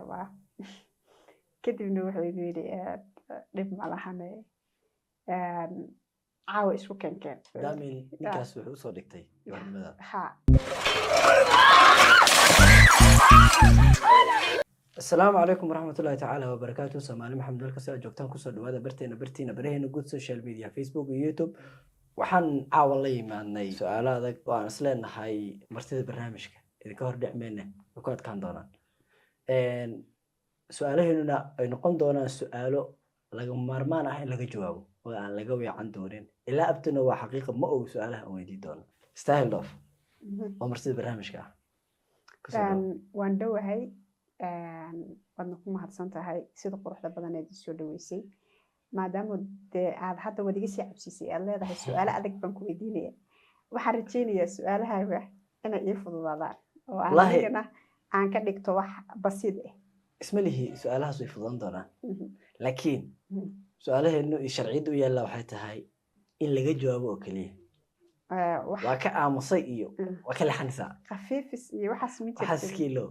rabaa kadibna wuxuu igu yidhi dhib ma lahane caawa isku keenkeen daamin ninkaas wuxuu usoo dhigtay gaarnimada ha السلام عليكم ورحمة الله تعالى وبركاته. سامعني محمد الكسر جوكتان كسر دوادا برتينا برهنا جود سوشيال ميديا فيسبوك ويوتيوب وحن عاولي معنا سؤال هذا وأنا سلنا هاي مرتدى برنامجك إذا كهر دعمنا وكانت كان دونا سؤاله هنا نقوم دونا سؤاله لقوا مرمان هاي لقى جوابه وأنا لقوا عن دورين إلا أبتنا وحقيقة ما هو سؤاله أو يدي دونا استاهل ضف ومرتدى برنامجك وان هاي wadna ku mahadsan tahay sida quruxda badan ee soo dhaweysay maadaama aad hadda wadiga si cabsisay aad leedahay su'aalo adag baan ku weydiinaya waxaan rajeynayaa su'aalahaaga inay ii fududaadaan oo aan ka dhigto wax basiid ah isma lihi su'aalahaas way fududan doonaan laakiin su'aalaheenu sharciyadu u yaala waxay tahay in laga jawaabo oo kaliya waa ka aamusay iyo waa ka laxanisa khafiifis iyo waxaas mid waxaas kiilo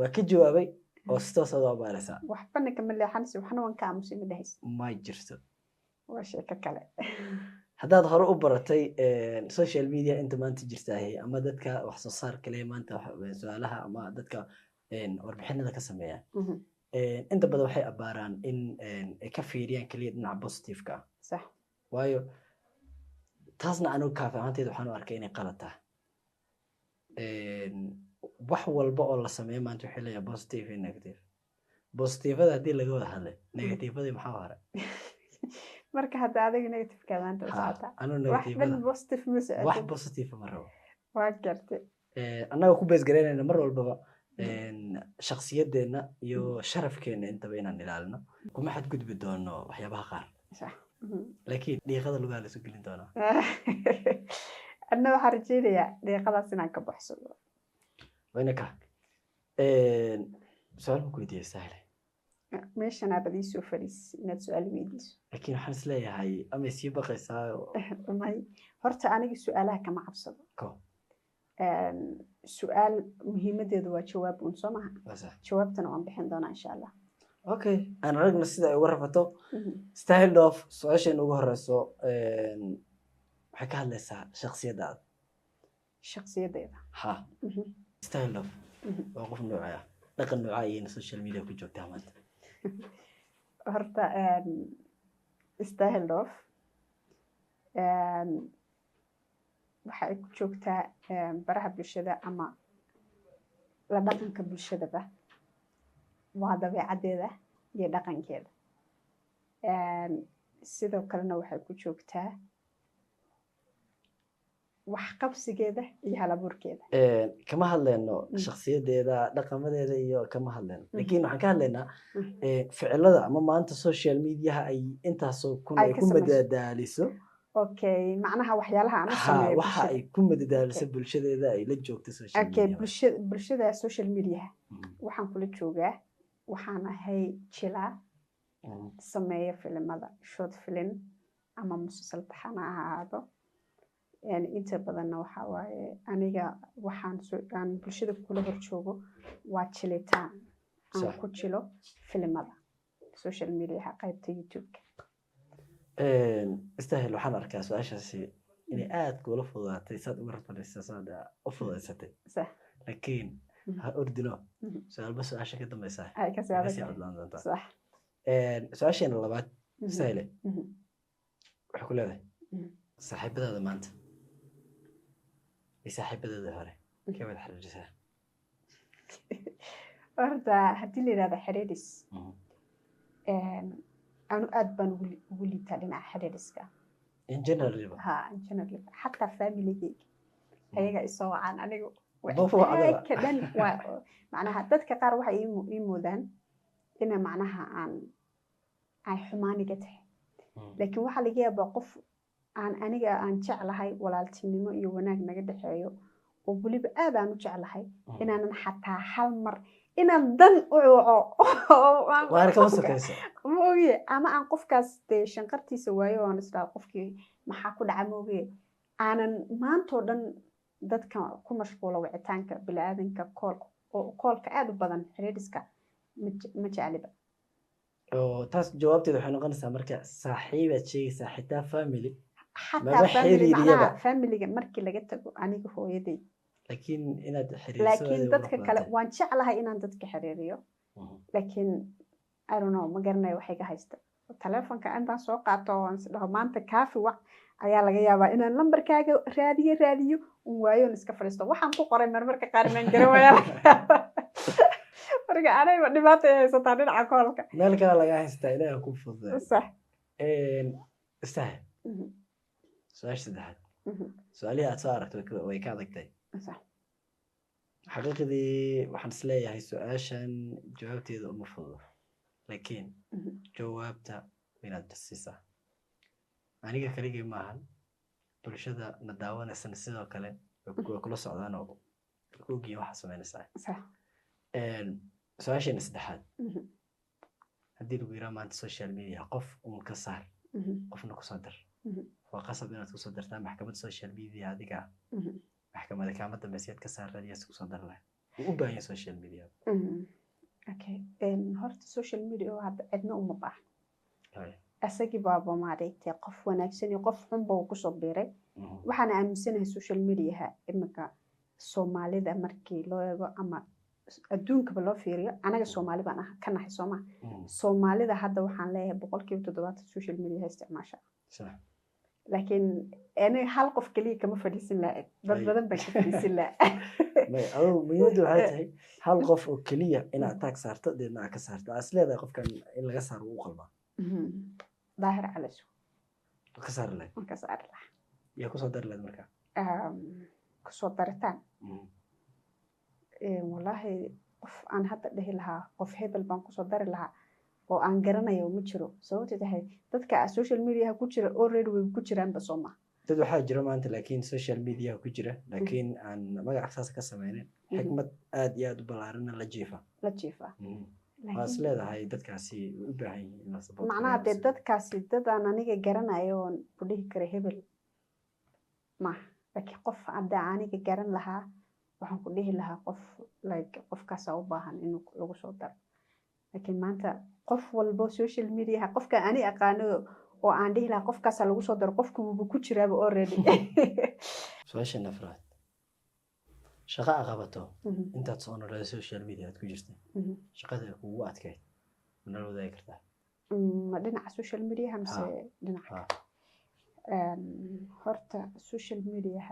waa ka jawaabay oo sidaas aad baaraysaa waxbana kama laxanisa waxna waan ka aamusay ma dhahays ma jirto waa sheeko kale haddaad hore u baratay social media inta maanta jirtaahay ama dadka wax soo saar kale maanta su'aalaha ama dadka warbixinada ka sameeya inta badan waxay abaaraan in ay ka fiiriyaan kaliya dhinaca positive-ka sax waayo taasna anigu kaafi ahaanteed waxaan u arkay inay qalad tahay wax walba oo la sameeyo maanta waxay leeyahay positive iyo negative positivada haddii laga wada hadlay negativadii maxaa hore marka hadda adiga negative-ka maanta usocota wax positive ma rabo waa gartay annaga ku bees garaynayna mar walbaba shakhsiyadeena iyo sharafkeena intaba inaan ilaalino kuma xadgudbi doono waxyaabaha qaar laakiin dhiiqada lugaa la soo gelin doonaa anna waxaan rajeynayaa dhiiqadaas inaan ka baxsado wayna ka su-aal ma ku weydiiyey sahle meeshan aabad ii soo fadhiis inaad su-aal weydiiso laakiin waxaan is leeyahay ama sii baqaysaa may horta aniga su-aalaha kama cabsado ko su-aal muhiimadeedu waa jawaab uun soo maha jawaabtana waan bixin doonaa insha allah okay aan aragna sida ay uga rafato style of su'aashan ugu horeyso waxay ka hadlaysaa shakhsiyadaada ha style of waa qof noocaya dhaqan noocaya iyo social media ku joogtaa maanta horta style of waxa ay ku joogtaa baraha bulshada ama la dhaqanka bulshadaba waa dabeecaddeeda iyo dhaqankeeda sidoo kalena waxay ku joogtaa waxqabsigeeda iyo halabuurkeeda kama hadlayno shakhsiyadeeda dhaqamadeeda iyo kama hadlayno laakiin waxaan ka hadlaynaa ficilada ama maanta social mediaha ay intaasoo kun ay ku madadaaliso okay macnaha waxyaalaha aan sameeyo waxa ay ku madadaaliso bulshadeeda ay la joogto social media bulshada social media waxaan kula joogaa waxaan ahay jilaa sameeya filimada short film ama musalsal taxan ha ahaado inta badanna waxa waaye aniga waxaan bulshada kula hor joogo waa jilitaan aan ku jilo filimada social media qaybta youtube-ka istahel waxaan arkaa su-aashaasi inay aad kula fududaatay saad uga rafadaysa saad u fududaysatay laakiin ha ordino su-aalba su-aasha ka dambaysa kasii codlaan doontaa su-aasheena labaad istahele waxay ku leedahay saaxiibadaada maanta iyo saaxiibadaada hore kee wada xiriirisaa horta haddii la yidhahdo xiriiris anu aad baan ugu liitaa dhinaca xiriiriska in general xataa familigeyga ayaga isoo wacaan anigu kadhan macnaha dadka qaar waxay ii moodaan ina macnaha ay xumaaniga tahay laakiin waxaa laga yaabaa qof aniga aan jeclahay walaaltinimo iyo wanaag naga dhexeeyo oo weliba aad aan u jeclahay inaanan xataa hal mar inaan dan u waco ma ogiye ama aan qofkaas dee shanqartiisa waayo aan isdhaa qofkii maxaa ku dhaca ma ogiye aanan maantoo dhan dadka ku mashquula wicitaanka biniaadanka koolka aad u badan xiriiriska ma jecliba oo taas jawaabteeda waxay noqonaysaa marka saaxiibaad sheegaysaa xitaa family xataa family macnaha familiga markii laga tago aniga hooyaday laakiin inaad xiriiriso laakiin dadka kale waan jeclahay inaan dadka xiriiriyo laakiin I don't know ma garanayo waxay ka haysta telefonka intaan soo qaato oo dhaho maanta kaafi wac ayaa laga yaabaa inaan lambarkaaga raadiyo waayo iska fadhiisto waxaan ku qoray marmarka qaar inaan garawaya marka anayba dhibaato ay haysataa dhinaca koolka meel kale laga haystaa ilaaha ku fududeeyo sax sax su-aasha saddexaad su-aalihii aad soo aragtay way ka adagtay sax xaqiiqdii waxaan isleeyahay su-aashan jawaabteeda uma fududo laakiin jawaabta inaad siisaa aniga kaligii maahan bulshada na daawanaysana sidoo kale way kula socdaan oo ogiin waxa samaynaysaa su-aasheena saddexaad haddii lagu yiraa maanta social media qof uun ka saar qofna kusoo dar waa qasab inaad kusoo dartaa maxkamad social media adiga maxkamada kaama dambaysa ka saar radiyaas kusoo dar lahay u baahan yahay social media okay horta social media oo hadda cidna uma baahna asagii baaba maaragtay qof wanaagsan iyo qof xunba uu kusoo biiray waxaan aaminsanahay social media imika Soomaalida markii loo eego ama adduunka loo fiiriyo anaga Soomaali baan ka nahay Soomaalida hadda waxaan leeyahay 70% social media isticmaasha laakiin aniga hal qof kaliya kama fadhiisin lahayn dad badan baa ka fadhiisin lahayn adoo muhiimadu waxay tahay hal qof oo kaliya inaad taag saarto deedna ka saarto as leedahay qofkan in laga saaro uu qalma daahir calaso ka saar lahayd yaa kusoo dari lahayd marka kusoo daritaan wallaahi qof aan hadda dhihi lahaa qof hebel baan kusoo dari lahaa oo aan garanayo ma jiro sababtoo tahay dadka social media ku jira already way ku jiraan basoma dad waxaa jira maanta laakiin social media ku jira laakiin aan magac saas ka sameeyeen xikmad aad iyo aad u ballaaran la jiifa waas leedahay dadkaasi u baahan yihiin in la support macnaha dadkaasi dad aan aniga garanayo oo ku dhihi kara hebel ma laakiin qof hadda aniga garan lahaa waxaan ku dhihi lahaa qof like qofkaas u baahan in lagu soo daro laakiin maanta qof walbo social media qofka ani aqaano oo aan dhihi lahaa qofkaas lagu soo daro qofku wuu ku jiraaba already su'aasha nafraad shaqa qabato intaad soo noolay social media aad ku jirtay shaqada kugu adkayd ma la wadaagi kartaa ma dhinaca social media hamse dhinaca horta social media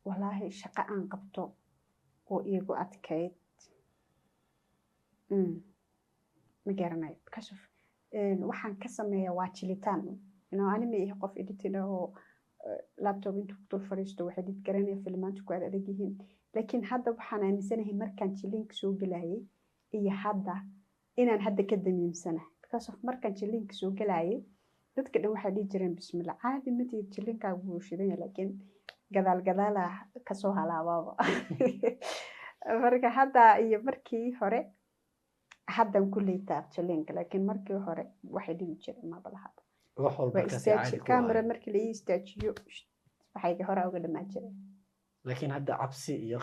wallahi shaqa aan qabto oo iyagu adkayd ma garanayo because of waxaan ka sameeyaa waa jilitaan anima iyo qof editing oo laptop intuu ku dul fadhiisto waxay edit garanaya filmaantu ku adag yihiin laakiin hadda waxaan aaminsanahay markaan jilinka soo galayay iyo hadda inaan hadda ka damiimsanahay because of markaan jilinka soo galayay dadka dhan waxay dhihi jireen bismillah caadi ma tiid jilinkaagu wuu shidan yahay laakiin gadaal kasoo halaabaaba marka hadda iyo markii hore haddan kulley taabjalinka laakiin markii hore waxay dhihi jireen ma balaha wax walba ka saacid camera markii la istaajiyo waxay hore uga dhamaan jireen laakiin hadda cabsi iyo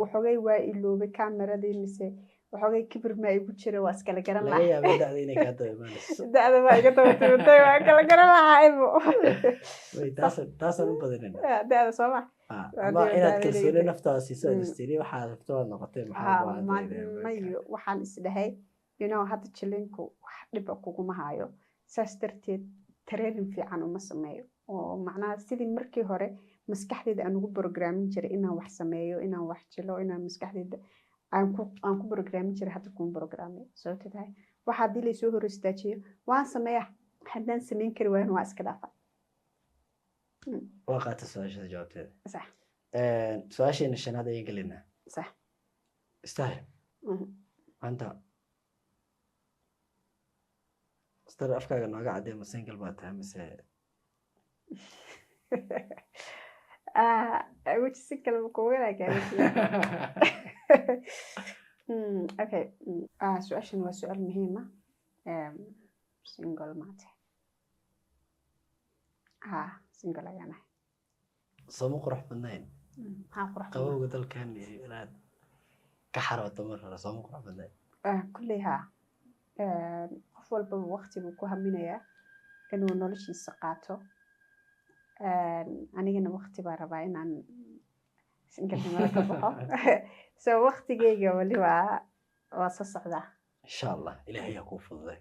waxoogay waa iloobay kameradii mise waxoogay kibir ma igu jira waa iskala garan lahaa laga yaabay da'da inay ka dawaamayso da'da ma iga dawaatay waa kala garan lahaa ibo way taas u badanina da'da Soomaa ama inaad kalsooni naftaada siiso istiri waxa rabto noqotay mayo waxaan isdhahay hadda jilinku wax dhib kuguma hayo saas darteed training fiican uma sameeyo oo macnaha sidii markii hore maskaxdeeda aan ugu programin jiray inaan wax sameeyo inaan wax jilo inaan maskaxdeeda aan ku programin jiray hadda kuma programin sababtoo tahay waxa haddii laysoo hor istaajiyo waan sameeyaa haddaan samayn kari waayan waa iska dhaafa waa qaata su-aasha jawaabteeda sax su-aasheena shanaad ayaan gelinaa sax istaahil maanta star afkaaga nooga cadee ma single baa tahay mise which single ma kugu wanaagay okay su-aashan waa su-aal muhiim single ma tahay single ayaan ahay sooma qurux badnayn qabowga dalkan iyo inaad كحرة مرة صوم قرع بدأ كلها qof walba waqti buu ku haminayaa inuu noloshiisa qaato anigana waqti baa rabaa inaan singalnimada ka baxo so waqtigeyga wali waa soo socdaa insha allah ilaahay ha kuu fududay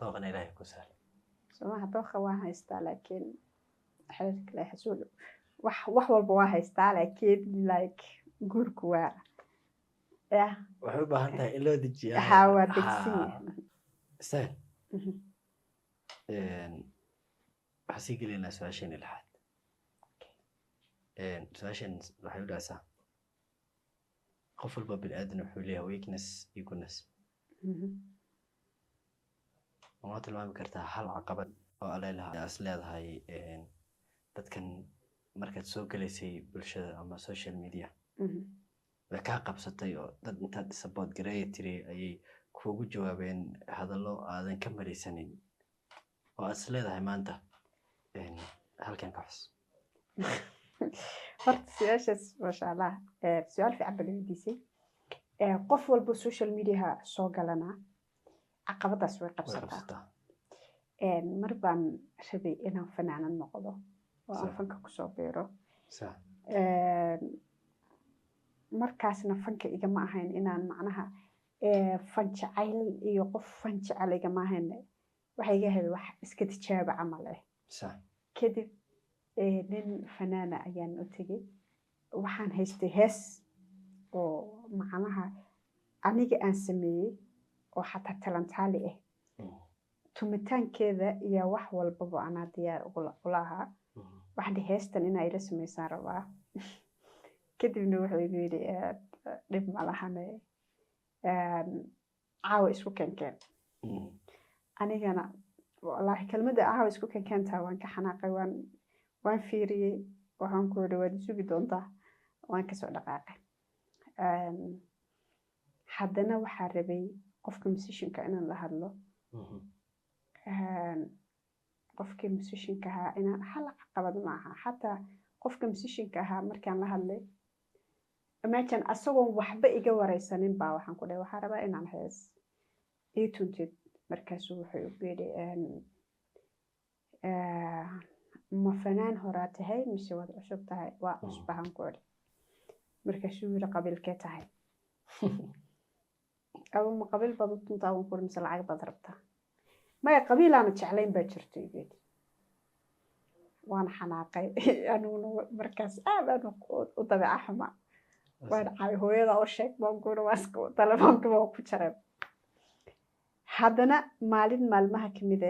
dooqana ilaahay ku sahlo somaha dooqa waan haystaa laakiin xiriirka ilaahay xasuul wax walba waan haystaa laakiin like guurku waa waxay u baahan tahay in loo dejiyo haa waa degsiin سهل waxaan gelaynaa su-aasheen lixaad su-aasheen waxay u dhahaysaa qof walba bini aadan wuxuu leeyahay weakness iyo goodness ma tilmaami kartaa hal caqabad oo aleelaha is leedahay dadkan markaad soo gelaysay bulshada ama social media way kaa qabsatay oo dad intaad support gareeya tiri ayay kuugu jawaabeen hadallo aadan ka maraysanin oo aad is leedahay maanta halkan ka xus horta su-aashaas maasha allah su-aal fiican baa weydiisay qof walba social mediaha soo galanaa caqabadaas way qabsataa mar baan rabay inaan fanaanan noqdo oo aan fanka kusoo beero markaasna fanka igama ahayn inaan macnaha fan jacayl iyo qof fan jecel igama ahayn waxay iga ahayd wax iska tijaabo camal kadib nin fanaana ayaan u tegey waxaan haystay hees oo macnaha aniga aan sameeyey oo xataa talantaali ah tumitaankeeda iyo wax walbaba anaa diyaar ula ahaa waxaan dhihi heestan inaa ila samaysaan rabaa kadibna wuxuu igu yidhi dhib ma lahane caawa isku kenkeen anigana wallaahi kelmadda caawa isku kenkeentaa waan ka xanaaqay waan fiiriyey waxaan ku yidhi waad isugi doontaa waan kasoo dhaqaaqay haddana waxaa rabay qofka musicianka inaan la hadlo qofkii musicianka ahaa inaan hal caqabad maaha xataa qofka musicianka ahaa markaan la hadlay imagine asagoon waxba iga wareysanin baa waxaan ku dhahay waxaa rabaa inaan hees ii tuntid markaasuu wuxuu igu yidhi ma fanaan horaa tahay mise waad cusub tahay waa cusbahan ku idhi markaasuu yidhi qabiilkee tahay aba ma qabiil baad u tuntaa waan ku idhi mise lacag baad rabtaa maya qabiilaana jeclayn baa jirto igu yidhi waan xanaaqay aniguna markaas aad aan u dabeeca xuma waan caawi hooyada u sheeg baan ku idhi waaska telefoonka baa ku jaray haddana maalin maalmaha kamid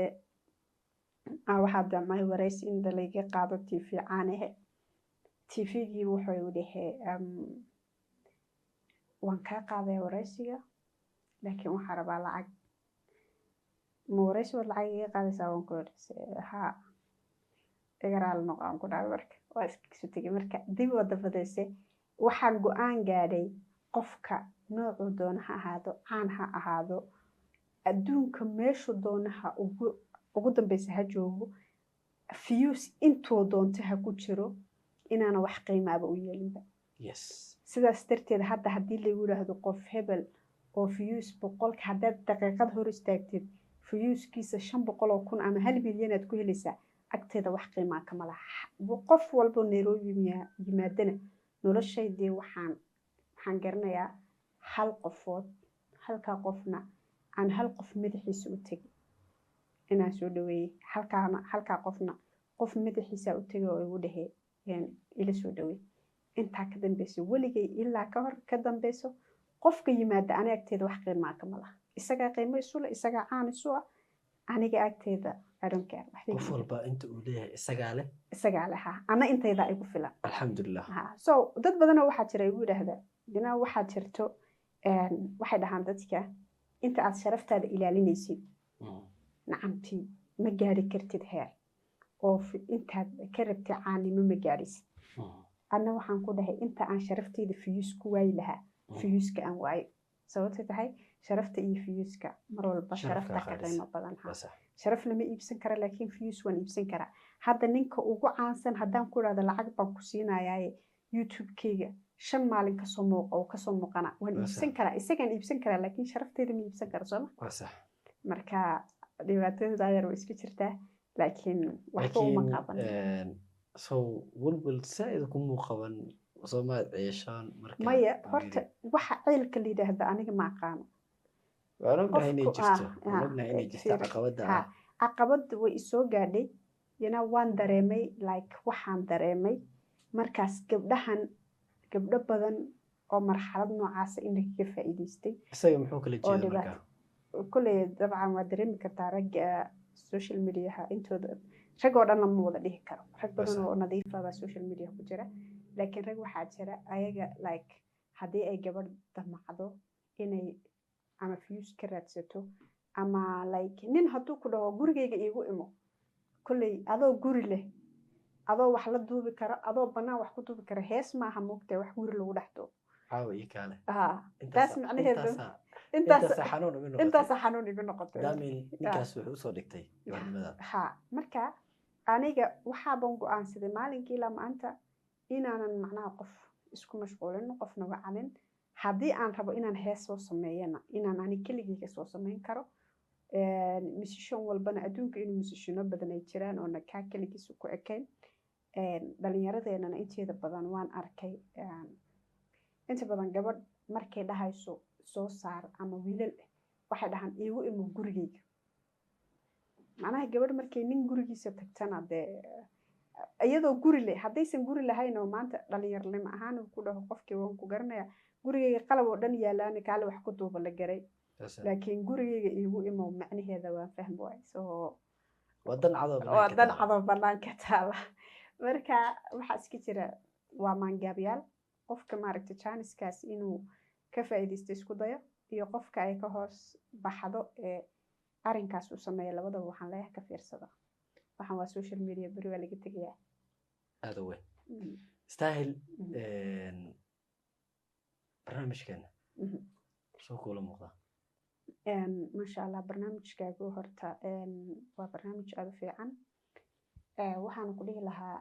waxaa damcay wareysi in layga qaado tv caanahe tvgii wuxuu igu dhahay waan kaa qaadaya wareysiga laakiin waxaa rabaa lacag ma wareysi waad lacag iga qaadaysaa waan ku idhi haa igaraal noqo aan ku dhahay marka waa iskasu tegay marka dib wada badayse waxaan go-aan gaadhay qofka noocuu doona ha ahaado caan ha ahaado adduunka meeshu doonaha ugu dambeysa ha joogo fiyuus intuu doonto ha ku jiro inaana wax qiimaaba u yeelinba sidaas darteed hadda haddii lagu yidhaahdo qof hebel oo fiyuus boqolka haddaad daqiiqad hor istaagtid fiyuuskiisa 500,000 ama 1 milyan aad ku helaysaa agteeda wax qiimaa kama laha qof walbo Nairobi yimaadana noloshaydii waxaan garanayaa hal qofood halkaa qofna aan hal qof madaxiisa u tegay inaan soo dhaweeyey halkaa qofna qof madaxiisa u tegay oo igu dhahay ila soo dhaweey intaa ka dambeyso weligay ilaa ka hor ka dambeyso qofka yimaada aniga agteeda wax qiimaa kama laha isagaa qiimo isu leh isagaa caan isu ah aniga agteeda arinkaan qof walba inta uu leeyahay isagaa leh ana intayda igu filan alxamdulillah so dad badan waxaa jira igu yiraahdaa dinaa waxaa jirto waxay dhahaan dadka inta aad sharaftaada ilaalinaysid nacamtii ma gaari kartid heer oo intaad ka rabtay caanimo ma gaarisid anna waxaan ku dhahay inta aan sharafteyda fiyuus ku waayi lahaa fiyuuska aan waayo sababta tahay sharafta iyo fiyuuska mar walba sharafta ka qiimo badan sharaf lama iibsan kara laakiin fiyuus waan iibsan karaa hadda ninka ugu caansan haddaan ku idhaahdo lacag baan ku siinayaa youtube-kayga shan maalin kasoo muuqa oo kasoo muuqana waan iibsan karaa isagaan iibsan karaa laakiin sharafteeda ma iibsan karo sooma marka dhibaatooyinka yar way iska jirtaa laakiin waxba uma qaban so walwal saaid kuma qaban Soomaad ciishaan marka maya horta waxa ciilka la yiraahdo aniga ma aqaano waxaan inay jirto caqabada way isoo gaadhay waan dareemay like waxaan dareemay markaas gabdho badan oo marxalad noocaas in laga faa'iideystay isaga muxuu kala jeedaa marka kulay dabcan waa dareemi kartaa ragga social media intooda rag oo dhan lama wada dhihi karo rag badan oo nadiif ah social media ku jira laakiin rag waxaa jira ayaga like haddii ay gabadh damacdo inay ama views ka raadsato ama like nin hadduu ku dhaho gurigayga iigu imo kulley adoo guri leh adoo wax la duubi karo adoo bannaan wax ku duubi karo hees maaha moogtay wax guri lagu dhex duubo caawi kaale taas macnaheedu intaas xanuun igu noqotay ninkaas wuxuu usoo dhigtay ha marka aniga waxaaban go'aansaday maalinkii ilaa maanta inaanan macnaha qof isku mashquulin qofna wacanin haddii aan rabo inaan hees soo sameeyana inaan ani keligeyga soo sameyn karo musician walbana adduunka inuu musiciano badan ay jiraan oo kaa keligiisa ku ekayn dhalinyaradeenana inteeda badan waan arkay inta badan gabadh markay dhahayso soo saar ama wiilal waxay dhahaan iigu imo gurigeyga macnaha gabadh markay nin gurigiisa tagtana dee iyadoo guri leh haddaysan guri lahayn oo maanta dhalinyarnimo ahaan ku dhaho qofkii waan ku garanaya gurigeyga qalab oo dhan yaalaan kaale wax ku duuba la garay laakiin gurigeyga iigu imo macnaheeda waan fahmi waay soo wadan cado banaanka taala marka waxaa iska jira waa maangaabyaal qofka maaragta jaaniskaas inuu ka faa'iideysto isku dayo iyo qofka ay ka hoos baxdo ee arrinkaas uu sameeyo labadaba waxaan leeyahay ka fiirsada waxaan waa social media beri waa laga tegayaa aada weyn istaahil barnaamijkeena soo kuula muuqda masha allah barnaamijkaagu horta waa barnaamij aada u fiican waxaan ku dhihi lahaa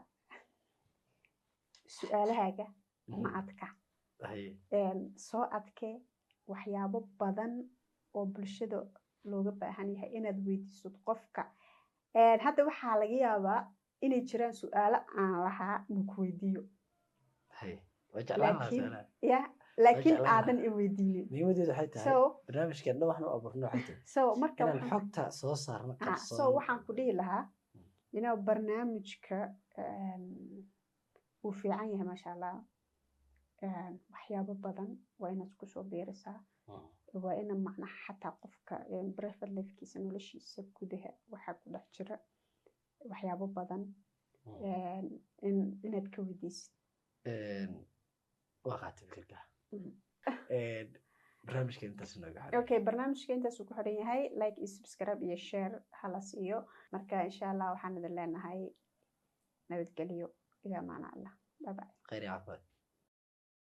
su-aalahaaga ma adka soo adkee waxyaabo badan oo bulshada looga baahan yahay inaad weydiisad qofka hadda waxaa laga yaabaa inay jiraan su-aalo aan lahaa maku weydiiyo laakiin aadan i weydiinin xogta soo saarna waxaan ku dhihi lahaa barnaamijka wuu fiican yahay maasha allah waxyaabo badan waa inaad isku soo biirisaa waa ina macnaha xataa qofka private lifekiisa noloshiisa gudaha waxaa ku dhex jira waxyaabo badan inaad ka weydiisid waa qaatay fikirka barnaamijka intaas nooga xidhan okay barnaamijka intaas uu ku xidhan yahay like iyo subscribe iyo share hala siiyo marka insha allah waxaan idin leenahay nabadgelyo ilaa maana allah bye bye khayr iyo caafimaad